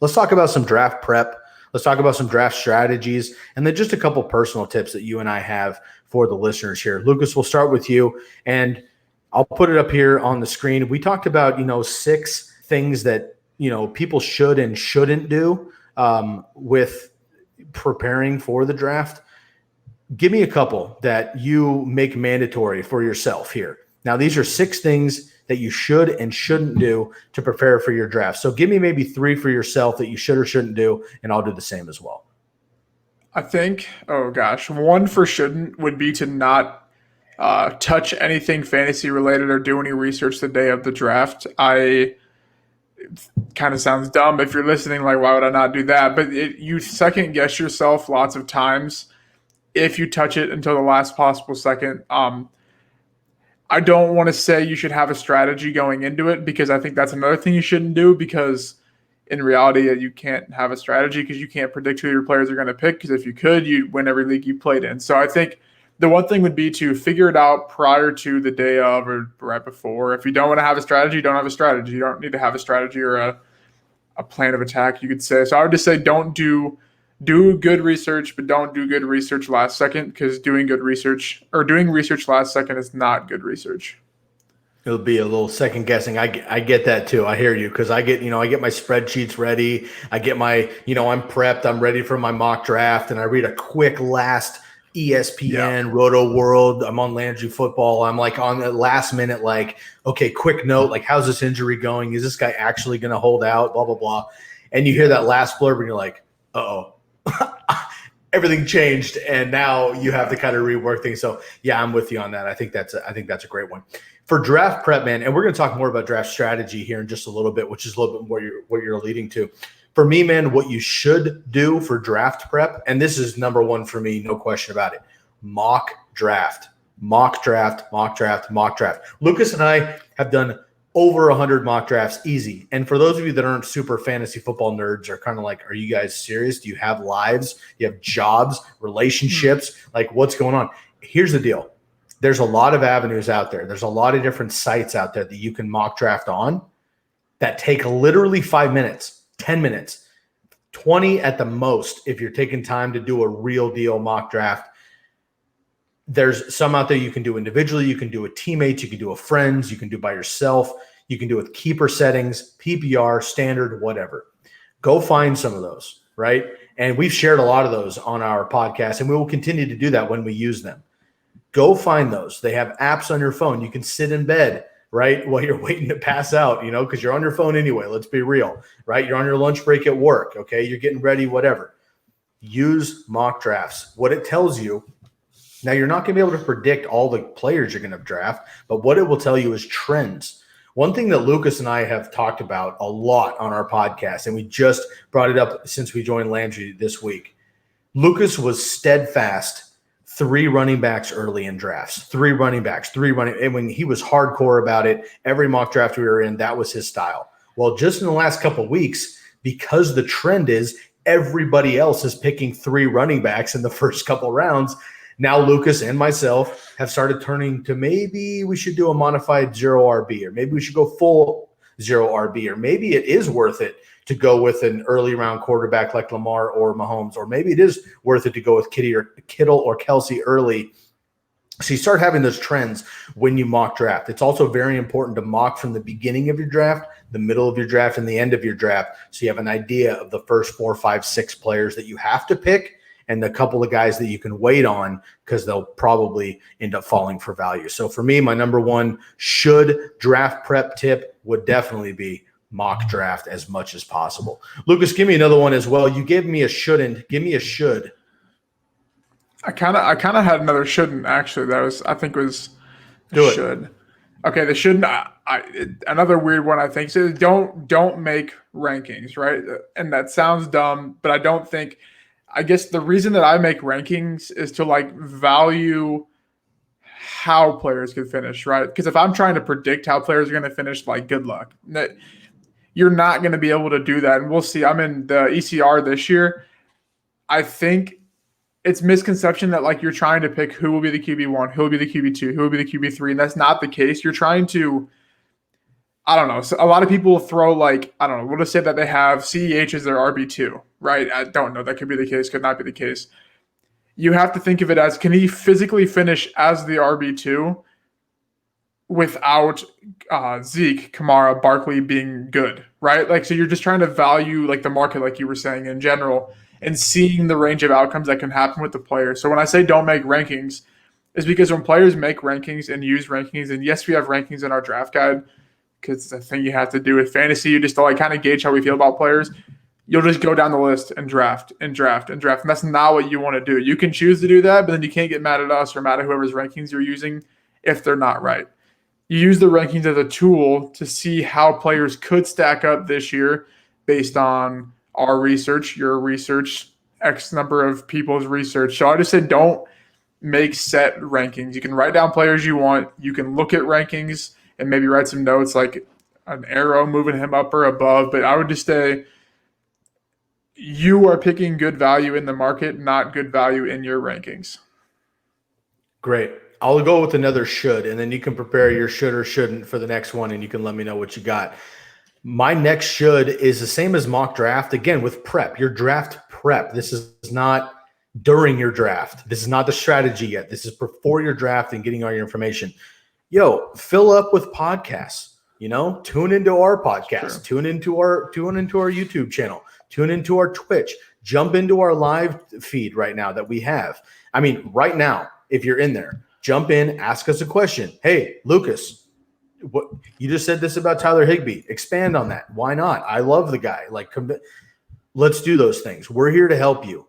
let's talk about some draft prep. Let's talk about some draft strategies, and then just a couple personal tips that you and I have for the listeners here. Lucas, we'll start with you, and I'll put it up here on the screen. We talked about, 6 things that, people should and shouldn't do with preparing for the draft. Give me a couple that you make mandatory for yourself here. Now, these are 6 things that you should and shouldn't do to prepare for your draft. So give me maybe 3 for yourself that you should or shouldn't do, and I'll do the same as well. I think, oh gosh, one for shouldn't would be to not touch anything fantasy related or do any research the day of the draft. It kind of sounds dumb if you're listening, like, why would I not do that? But you second guess yourself lots of times if you touch it until the last possible second. I don't want to say you should have a strategy going into it, because I think that's another thing you shouldn't do, because in reality you can't have a strategy because you can't predict who your players are going to pick, because if you could, you'd win every league you played in. So I think the one thing would be to figure it out prior to the day of or right before. If you don't want to have a strategy, don't have a strategy. You don't need to have a strategy or a plan of attack, you could say. So I would just say don't do good research, but don't do good research last second, because doing research last second is not good research. It'll be a little second guessing. I get that too. I hear you, because I get my spreadsheets ready. I get my, I'm prepped. I'm ready for my mock draft, and I read a quick last ESPN, Roto World. I'm on Landry Football. I'm like on the last minute, like, okay, quick note, like, how's this injury going? Is this guy actually going to hold out? Blah, blah, blah. And you hear that last blurb and you're like, uh-oh, everything changed. And now you have to kind of rework things. So yeah, I'm with you on that. I think that's a great one. For draft prep, man, and we're going to talk more about draft strategy here in just a little bit, which is a little bit more what you're leading to. For me, man, what you should do for draft prep, and this is number one for me, no question about it, mock draft. Lucas and I have done over 100 mock drafts, easy. And for those of you that aren't super fantasy football nerds, are kind of like, are you guys serious? Do you have lives? Do you have jobs, relationships? Like, what's going on? Here's the deal. There's a lot of avenues out there. There's a lot of different sites out there that you can mock draft on that take literally 5 minutes, 10 minutes, 20 at the most if you're taking time to do a real deal mock draft. There's some out there you can do individually. You can do with teammates. You can do with friends. You can do by yourself. You can do with keeper settings, PPR, standard, whatever. Go find some of those, right? And we've shared a lot of those on our podcast, and we will continue to do that when we use them. Go find those. They have apps on your phone. You can sit in bed, right, while you're waiting to pass out, because you're on your phone anyway. Let's be real, right? You're on your lunch break at work, okay? You're getting ready, whatever. Use mock drafts. What it tells you, now you're not going to be able to predict all the players you're going to draft, but what it will tell you is trends. One thing that Lucas and I have talked about a lot on our podcast, and we just brought it up since we joined Landry this week. Lucas was steadfast 3 running backs early in drafts, 3 running backs, and when he was hardcore about it, every mock draft we were in, that was his style. Well, just in the last couple of weeks, because the trend is everybody else is picking 3 running backs in the first couple rounds, now Lucas and myself have started turning to maybe we should do a modified 0 RB, or maybe we should go full 0 RB, or maybe it is worth it to go with an early round quarterback like Lamar or Mahomes, or maybe it is worth it to go with Kittle or Kelsey early. So you start having those trends when you mock draft. It's also very important to mock from the beginning of your draft, the middle of your draft, and the end of your draft, so you have an idea of the first 4, 5, 6 players that you have to pick, and the couple of guys that you can wait on because they'll probably end up falling for value. So for me, my number one draft prep tip would definitely be mock draft as much as possible. Lucas, give me another one as well. You gave me a shouldn't. Give me a should. I kind of had another shouldn't, actually. I think was should. Okay, the shouldn't. Another weird one I think is don't make rankings, right? And that sounds dumb, but I don't think. I guess the reason that I make rankings is to value how players could finish, right? Because if I'm trying to predict how players are going to finish, good luck. You're not going to be able to do that. And we'll see. I'm in the ECR this year. I think it's misconception that you're trying to pick who will be the QB1, who will be the QB2, who will be the QB3. And that's not the case. You're trying to, I don't know. So a lot of people throw I don't know, we'll just say that they have CEH as their RB2, right? I don't know. That could be the case, could not be the case. You have to think of it as, can he physically finish as the RB2 without Zeke, Kamara, Barkley being good, right? So you're just trying to value the market, like you were saying in general, and seeing the range of outcomes that can happen with the player. So when I say don't make rankings, is because when players make rankings and use rankings, and yes, we have rankings in our draft guide, because the thing you have to do with fantasy, you just to like kind of gauge how we feel about players. You'll just go down the list and draft and draft and draft. And that's not what you want to do. You can choose to do that, but then you can't get mad at us or mad at whoever's rankings you're using if they're not right. You use the rankings as a tool to see how players could stack up this year based on our research, your research, X number of people's research. So I just said don't make set rankings. You can write down players you want. You can look at rankings and maybe write some notes like an arrow moving him up or above. But I would just say you are picking good value in the market, not good value in your rankings. Great. I'll go with another should, and then you can prepare your should or shouldn't for the next one, and you can let me know what you got. My next should is the same as mock draft. Again, with prep, your draft prep. This is not during your draft. This is not the strategy yet. This is before your draft and getting all your information. Yo, fill up with podcasts. Tune into our podcast. Sure. Tune into our YouTube channel. Tune into our Twitch. Jump into our live feed right now that we have. I mean, right now, if you're in there, jump in, ask us a question. Hey, Lucas, what you just said this about Tyler Higbee. Expand on that. Why not? I love the guy. Let's do those things. We're here to help you.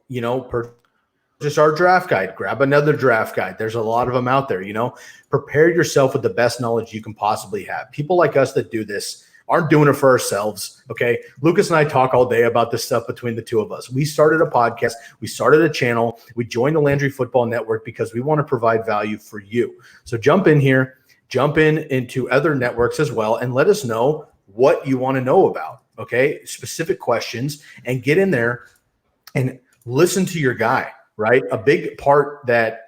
Purchase our draft guide. Grab another draft guide. There's a lot of them out there. Prepare yourself with the best knowledge you can possibly have. People like us that do this aren't doing it for ourselves, okay? Lucas and I talk all day about this stuff between the two of us. We started a podcast. We started a channel. We joined the Landry Football Network because we want to provide value for you. So jump in here, jump into other networks as well, and let us know what you want to know about, okay? Specific questions, and get in there and listen to your guy, right? A big part that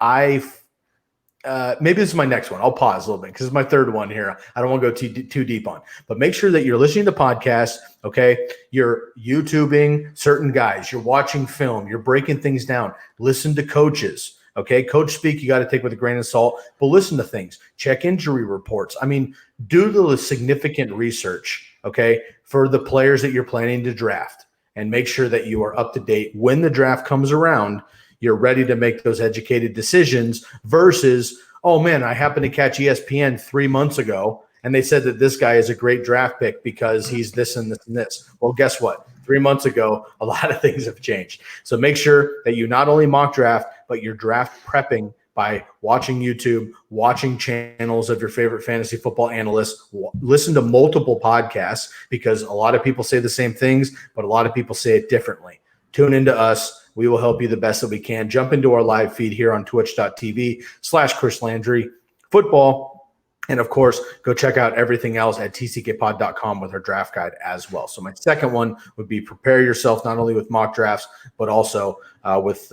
maybe this is my next one. I'll pause a little bit because it's my third one here. I don't want to go too deep on, but make sure that you're listening to podcasts. Okay. You're YouTubing certain guys. You're watching film. You're breaking things down. Listen to coaches. Okay. Coach speak, you got to take with a grain of salt, but listen to things. Check injury reports. I mean, do the significant research. Okay. For the players that you're planning to draft, and make sure that you are up to date when the draft comes around. You're ready to make those educated decisions versus, oh man, I happened to catch ESPN 3 months ago and they said that this guy is a great draft pick because he's this and this and this. Well, guess what? 3 months ago, a lot of things have changed. So make sure that you not only mock draft, but you're draft prepping by watching YouTube, watching channels of your favorite fantasy football analysts, listen to multiple podcasts because a lot of people say the same things, but a lot of people say it differently. Tune into us. We will help you the best that we can. Jump into our live feed here on twitch.tv/Chris Landry Football. And of course, go check out everything else at tckpod.com with our draft guide as well. So my second one would be prepare yourself not only with mock drafts, but also with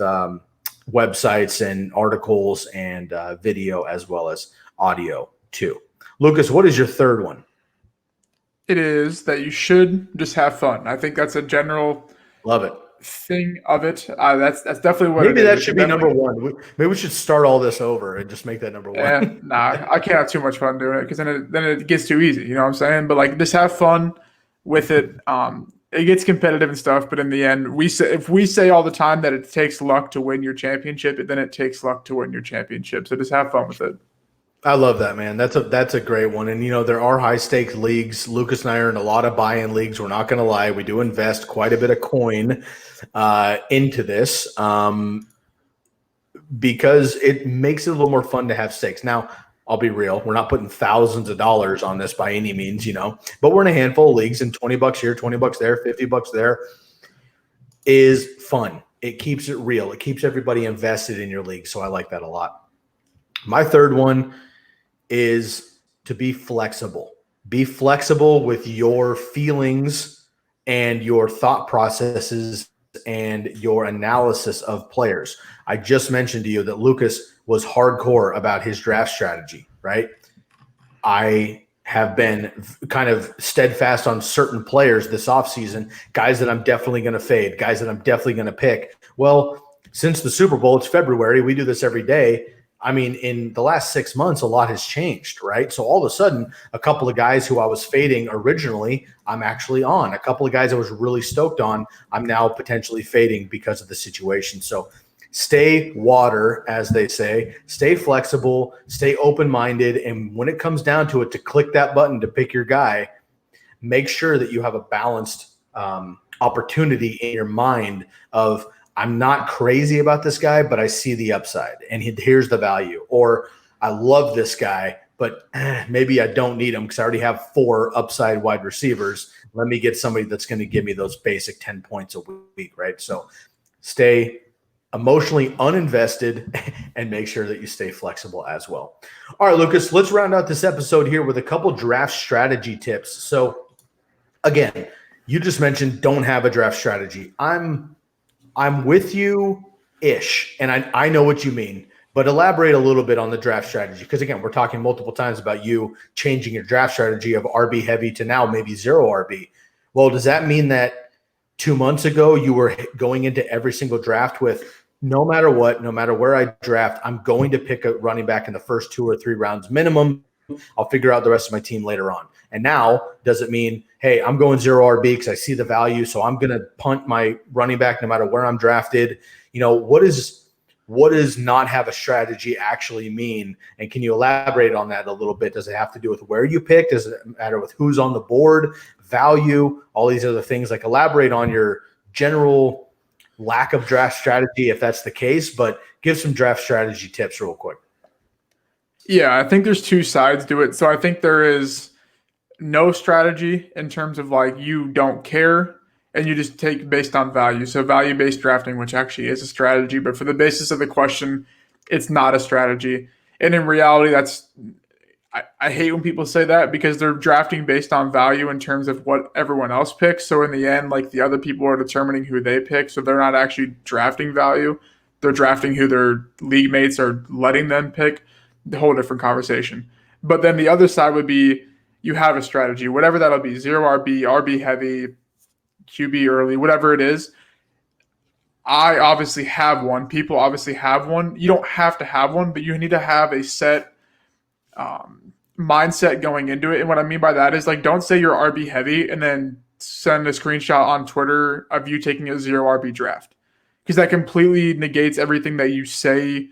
websites and articles and video as well as audio too. Lucas, what is your third one? It is that you should just have fun. I think that's a general love it thing of it. That's definitely what maybe it that is. should be number one. Maybe we should start all this over and just make that number one. Yeah, nah, I can't have too much fun doing it because then it gets too easy. You know what I'm saying? But just have fun with it. It gets competitive and stuff, but in the end, if we say all the time that it takes luck to win your championship, then it takes luck to win your championship. So just have fun with it. I love that, man. That's a great one. And, there are high-stakes leagues. Lucas and I are in a lot of buy-in leagues. We're not going to lie. We do invest quite a bit of coin into this because it makes it a little more fun to have stakes. Now, I'll be real. We're not putting thousands of dollars on this by any means, but we're in a handful of leagues, and $20 here, $20 there, $50 there is fun. It keeps it real. It keeps everybody invested in your league. So I like that a lot. My third one is to be flexible. Be flexible with your feelings and your thought processes and your analysis of players. I just mentioned to you that Lucas was hardcore about his draft strategy, right? I have been kind of steadfast on certain players this offseason, guys that I'm definitely going to fade, guys that I'm definitely going to pick. Well, since the Super Bowl, it's February. We do this every day. I mean, in the last 6 months, a lot has changed, right? So all of a sudden, a couple of guys who I was fading originally, I'm actually on. A couple of guys I was really stoked on, I'm now potentially fading because of the situation. So Stay water, as they say. Stay flexible, stay open-minded, and when it comes down to it, to click that button to pick your guy, make sure that you have a balanced opportunity in your mind of, I'm not crazy about this guy, but I see the upside, and here's the value. Or I love this guy, but maybe I don't need him because I already have 4 upside wide receivers. Let me get somebody that's going to give me those basic 10 points a week, right? So stay emotionally uninvested and make sure that you stay flexible as well. All right, Lucas, let's round out this episode here with a couple draft strategy tips. So again, you just mentioned don't have a draft strategy. I'm with you ish, and I know what you mean, but elaborate a little bit on the draft strategy, because again, we're talking multiple times about you changing your draft strategy of RB heavy to now maybe 0 RB. Well, does that mean that 2 months ago you were going into every single draft with, no matter what, no matter where I draft, I'm going to pick a running back in the first 2 or 3 rounds minimum. I'll figure out the rest of my team later on. And now, does it mean, hey, I'm going 0 RB because I see the value, so I'm going to punt my running back no matter where I'm drafted? You know, what does not have a strategy actually mean? And can you elaborate on that a little bit? Does it have to do with where you pick? Does it matter with who's on the board, value, all these other things? Like, elaborate on your general lack of draft strategy if that's the case, but give some draft strategy tips real quick. Yeah, I think there's 2 sides to it. So I think there is no strategy in terms of like you don't care and you just take based on value. So value-based drafting, which actually is a strategy, but for the basis of the question, it's not a strategy. And in reality, I hate when people say that, because they're drafting based on value in terms of what everyone else picks. So in the end, like, the other people are determining who they pick. So they're not actually drafting value. They're drafting who their league mates are letting them pick. A whole different conversation. But then the other side would be, you have a strategy, whatever that'll be, 0 RB, RB heavy, QB early, whatever it is. I obviously have one. People obviously have one. You don't have to have one, but you need to have a set mindset going into it. And what I mean by that is, like, don't say you're RB heavy and then send a screenshot on Twitter of you taking a 0 RB draft, because that completely negates everything that you say.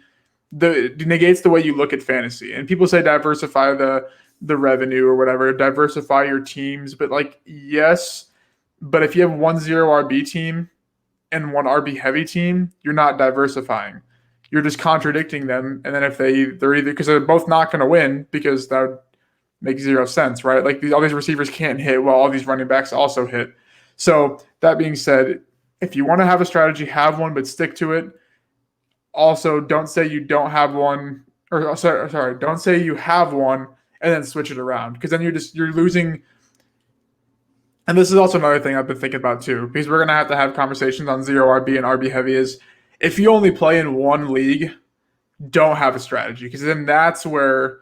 Negates the way you look at fantasy. And people say diversify the revenue or whatever, diversify your teams, but like, yes, but if you have 1 0 RB team and 1 RB heavy team, you're not diversifying. You're just contradicting them. And then if they're either, because they're both not going to win, because that would make 0 sense, right? Like, all these receivers can't hit while all these running backs also hit. So that being said, if you want to have a strategy, have one, but stick to it. Also, don't say you don't have one, or sorry, don't say you have one and then switch it around, because then you're losing. And this is also another thing I've been thinking about too, because we're going to have conversations on 0 RB and RB heavy, is if you only play in one league, don't have a strategy, because then that's where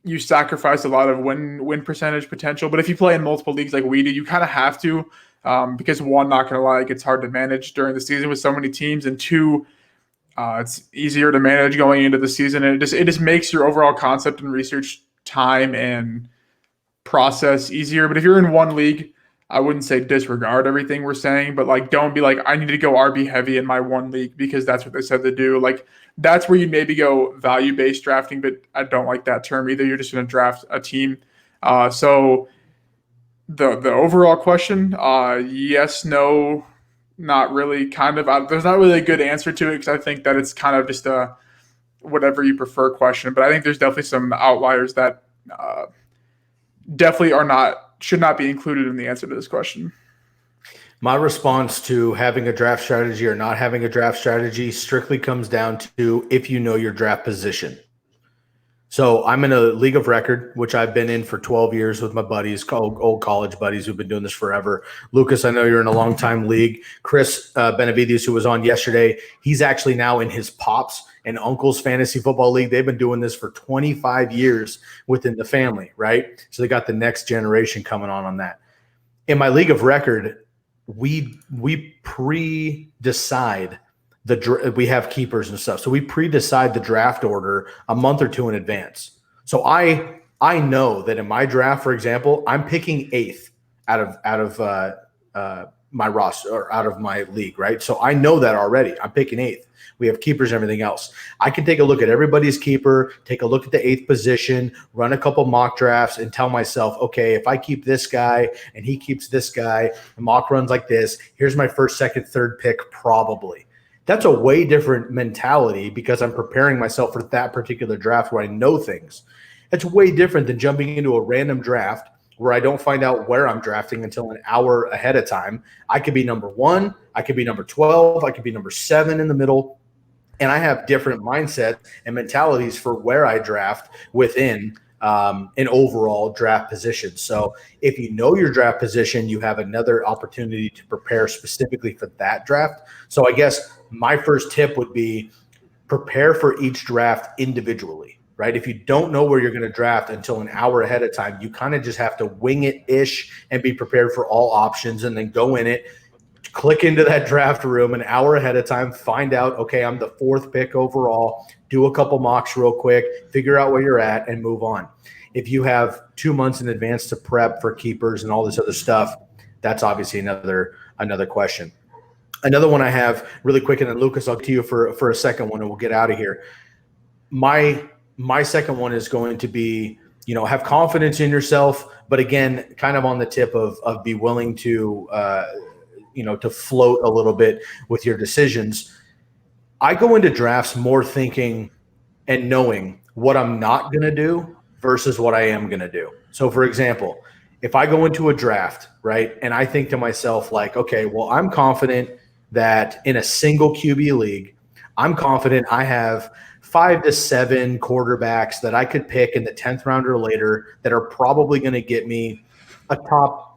you sacrifice a lot of win percentage potential. But if you play in multiple leagues like we do, you kind of have to, because one, not going to lie, it gets hard to manage during the season with so many teams, and 2, it's easier to manage going into the season, and it just makes your overall concept and research time and process easier. But if you're in one league, I wouldn't say disregard everything we're saying, but like, don't be like, I need to go RB heavy in my one league because that's what they said to do. Like, that's where you maybe go value-based drafting, but I don't like that term either. You're just going to draft a team. So the overall question, yes, no, not really, kind of. There's not really a good answer to it, because I think that it's kind of just a whatever you prefer question. But I think there's definitely some outliers that definitely should not be included in the answer to this question. My response to having a draft strategy or not having a draft strategy strictly comes down to if you know your draft position. So I'm in a league of record, which I've been in for 12 years with my buddies, old college buddies who've been doing this forever. Lucas, I know you're in a long-time league. Chris Benavides, who was on yesterday, he's actually now in his pops and uncle's fantasy football league. They've been doing this for 25 years within the family, right? So they got the next generation coming on that. In my league of record, we pre-decide we have keepers and stuff. So we pre-decide the draft order a month or 2 in advance. So I know that in my draft, for example, I'm picking 8th out of my roster or out of my league, right? So I know that already. I'm picking 8th. We have keepers and everything else. I can take a look at everybody's keeper, take a look at the 8th position, run a couple mock drafts, and tell myself, okay, if I keep this guy and he keeps this guy, and mock runs like this, here's my first, second, third pick probably. That's a way different mentality because I'm preparing myself for that particular draft where I know things. It's way different than jumping into a random draft where I don't find out where I'm drafting until an hour ahead of time. I could be number 1, I could be number 12, I could be number 7 in the middle. And I have different mindsets and mentalities for where I draft within an overall draft position. So if you know your draft position, you have another opportunity to prepare specifically for that draft. So I guess my first tip would be prepare for each draft individually, right? If you don't know where you're going to draft until an hour ahead of time, you kind of just have to wing it-ish and be prepared for all options and then go in it. Click into that draft room an hour ahead of time, find out, okay, I'm the 4th pick overall, do a couple mocks real quick, figure out where you're at, and move on. If you have 2 months in advance to prep for keepers and all this other stuff, that's obviously another question. Another one I have really quick, and then Lucas, I'll get to you for a second one, and we'll get out of here. My second one is going to be, have confidence in yourself, but again, kind of on the tip of be willing to to float a little bit with your decisions. I go into drafts more thinking and knowing what I'm not going to do versus what I am going to do. So for example, if I go into a draft, right, and I think to myself like, okay, well, I'm confident that in a single QB league, I'm confident I have 5 to 7 quarterbacks that I could pick in the 10th round or later that are probably going to get me a top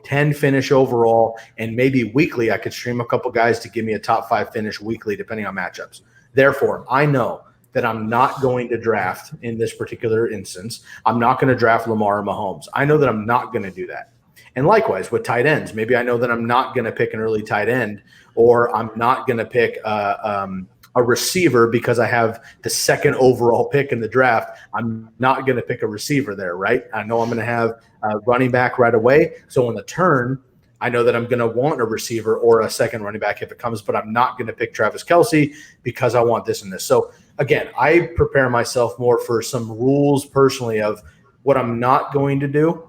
10 finish overall, and maybe weekly I could stream a couple guys to give me a top 5 finish weekly depending on matchups. Therefore, I know that I'm not going to draft in this particular instance. I'm not going to draft Lamar or Mahomes. I know that I'm not going to do that. And likewise with tight ends, maybe I know that I'm not going to pick an early tight end, or I'm not going to pick a receiver because I have the 2nd overall pick in the draft. I'm not going to pick a receiver there, right? I know I'm going to have a running back right away. So on the turn, I know that I'm going to want a receiver or a 2nd running back if it comes, but I'm not going to pick Travis Kelce because I want this and this. So again, I prepare myself more for some rules personally of what I'm not going to do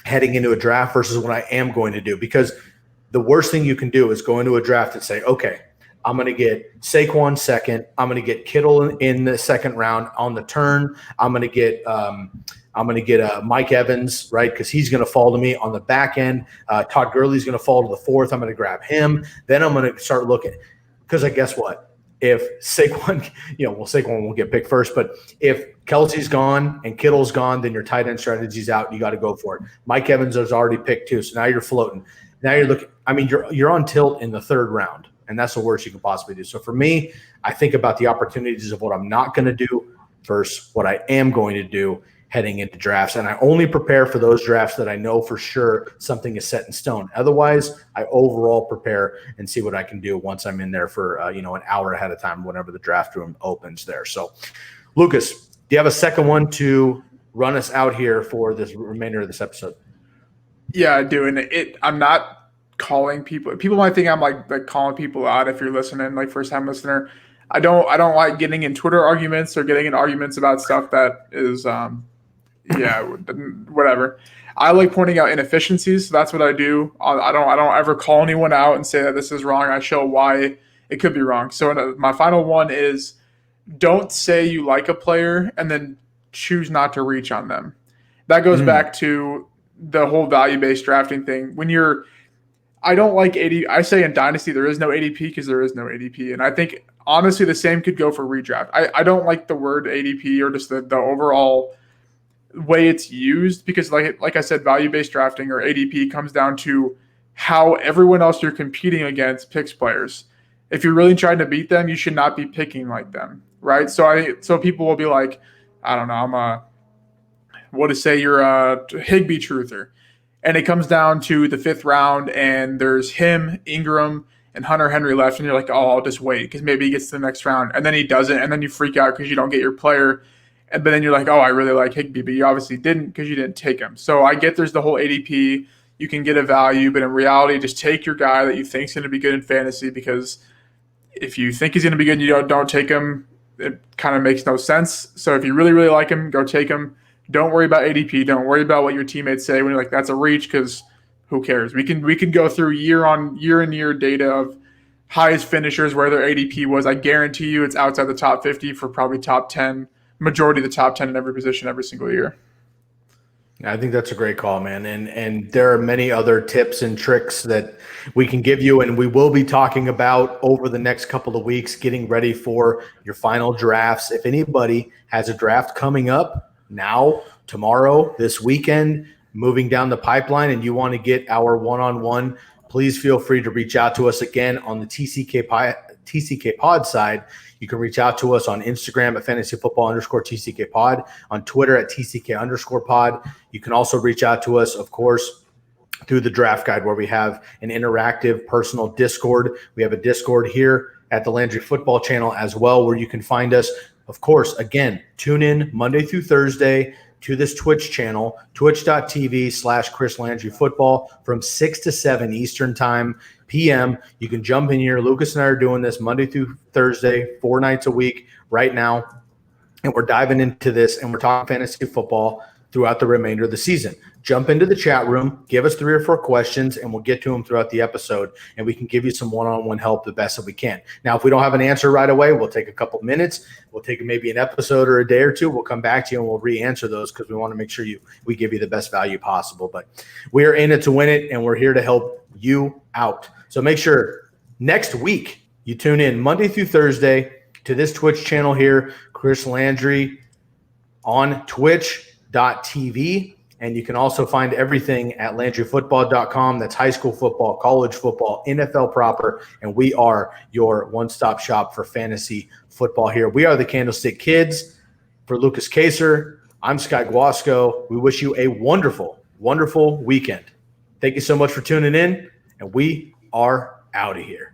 heading into a draft versus what I am going to do, because the worst thing you can do is go into a draft and say, okay, I'm going to get Saquon 2nd. I'm going to get Kittle in the 2nd round on the turn. I'm going to get Mike Evans, right, because he's going to fall to me on the back end. Todd Gurley's going to fall to the 4th. I'm going to grab him. Then I'm going to start looking, because I guess what? If Saquon, Saquon won't get picked first, but if Kelsey's gone and Kittle's gone, then your tight end strategy's out. You got to go for it. Mike Evans is already picked too, so now you're floating. Now you're looking. I mean, you're on tilt in the 3rd round. And that's the worst you can possibly do. So for me, I think about the opportunities of what I'm not going to do versus what I am going to do heading into drafts. And I only prepare for those drafts that I know for sure something is set in stone. Otherwise, I overall prepare and see what I can do once I'm in there for, an hour ahead of time, whenever the draft room opens there. So, Lucas, do you have a second one to run us out here for this remainder of this episode? Yeah, I do. And I'm not calling people might think I'm like calling people out if you're listening, like first time listener. I don't like getting in Twitter arguments or getting in arguments about stuff that is whatever. I like pointing out inefficiencies, so that's what I do. I don't ever call anyone out and say that this is wrong. I show why it could be wrong. So my final one is, don't say you like a player and then choose not to reach on them. That goes back to the whole value-based drafting thing. I don't like ADP. I say in Dynasty there is no ADP because there is no ADP. And I think, honestly, the same could go for redraft. I don't like the word ADP or just the overall way it's used, because like I said, value-based drafting or ADP comes down to how everyone else you're competing against picks players. If you're really trying to beat them, you should not be picking like them, right? So people will be like, I don't know, you're a Higbee truther. And it comes down to the 5th round, and there's him, Ingram, and Hunter Henry left, and you're like, oh, I'll just wait because maybe he gets to the next round. And then he doesn't, and then you freak out because you don't get your player. But then you're like, oh, I really like Higbee, but you obviously didn't because you didn't take him. So I get there's the whole ADP. you can get a value, but in reality, just take your guy that you think is going to be good in fantasy, because if you think he's going to be good and you don't take him, it kind of makes no sense. So if you really, really like him, go take him. Don't worry about ADP. Don't worry about what your teammates say when you're like, that's a reach, because who cares? We can go through year and year data of highest finishers where their ADP was. I guarantee you it's outside the top 50 for probably top 10, majority of the top 10 in every position every single year. I think that's a great call, man. And there are many other tips and tricks that we can give you, and we will be talking about over the next couple of weeks, getting ready for your final drafts. If anybody has a draft coming up now, tomorrow, this weekend, moving down the pipeline, and you want to get our one-on-one, please feel free to reach out to us again on the TCK Pod side. You can reach out to us on Instagram at fantasyfootball_TCK Pod, on Twitter at TCK_pod. You can also reach out to us, of course, through the draft guide, where we have an interactive personal Discord. We have a Discord here at the Landry Football channel as well, where you can find us. Of course, again, tune in Monday through Thursday to this Twitch channel, twitch.tv/Chris Landry Football, from 6 to 7 Eastern time PM. You can jump in here. Lucas and I are doing this Monday through Thursday, 4 nights a week right now. And we're diving into this, and we're talking fantasy football throughout the remainder of the season. Jump into the chat room, give us 3 or 4 questions, and we'll get to them throughout the episode, and we can give you some one-on-one help the best that we can. Now, if we don't have an answer right away, we'll take a couple minutes. We'll take maybe an episode or a day or two. We'll come back to you, and we'll re-answer those, because we want to make sure we give you the best value possible. But we are in it to win it, and we're here to help you out. So make sure next week you tune in Monday through Thursday to this Twitch channel here, Chris Landry, on twitch.tv. And you can also find everything at LandryFootball.com. That's high school football, college football, NFL proper. And we are your one-stop shop for fantasy football here. We are the Candlestick Kids. For Lucas Kaser, I'm Sky Guasco. We wish you a wonderful, wonderful weekend. Thank you so much for tuning in, and we are out of here.